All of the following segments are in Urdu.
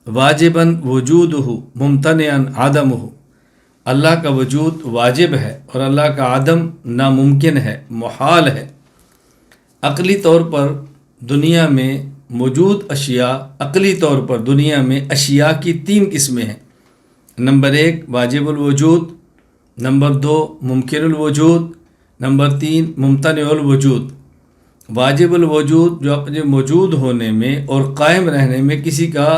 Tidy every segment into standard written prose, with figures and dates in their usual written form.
واجباً وجودہ ممتنعاً عدمہ، اللہ کا وجود واجب ہے اور اللہ کا عدم ناممکن ہے، محال ہے۔ عقلی طور پر دنیا میں موجود اشیاء، عقلی طور پر دنیا میں اشیاء کی 3 قسمیں ہیں۔ نمبر 1 واجب الوجود، نمبر 2 ممکن الوجود، نمبر 3 ممتنع الوجود۔ واجب الوجود جو اپنے موجود ہونے میں اور قائم رہنے میں کسی کا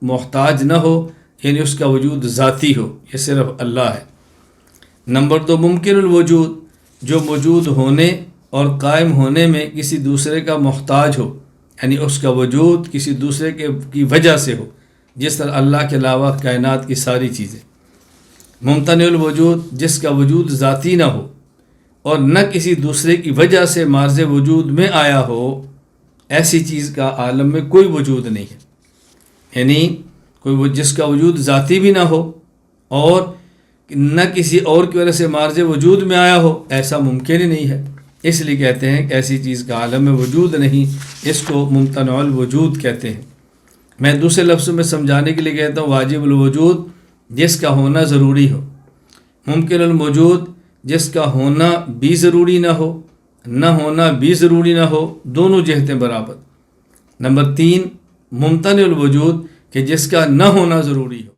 محتاج نہ ہو، یعنی اس کا وجود ذاتی ہو، یہ صرف اللہ ہے۔ نمبر 2 ممکن الوجود جو موجود ہونے اور قائم ہونے میں کسی دوسرے کا محتاج ہو، یعنی اس کا وجود کسی دوسرے کی وجہ سے ہو، جس طرح اللہ کے علاوہ کائنات کی ساری چیزیں۔ ممتنع الوجود جس کا وجود ذاتی نہ ہو اور نہ کسی دوسرے کی وجہ سے مارز وجود میں آیا ہو، ایسی چیز کا عالم میں کوئی وجود نہیں ہے، یعنی کوئی جس کا وجود ذاتی بھی نہ ہو اور نہ کسی اور کی وجہ سے مارز وجود میں آیا ہو، ایسا ممکن ہی نہیں ہے۔ اس لیے کہتے ہیں کہ ایسی چیز کا عالم میں وجود نہیں، اس کو ممتنع الوجود کہتے ہیں۔ میں دوسرے لفظوں میں سمجھانے کے لیے کہتا ہوں واجب الوجود جس کا ہونا ضروری ہو، ممکن الوجود جس کا ہونا بھی ضروری نہ ہو، نہ ہونا بھی ضروری نہ ہو، دونوں جہتیں برابر۔ نمبر 3 ممتنع الوجود کہ جس کا نہ ہونا ضروری ہو۔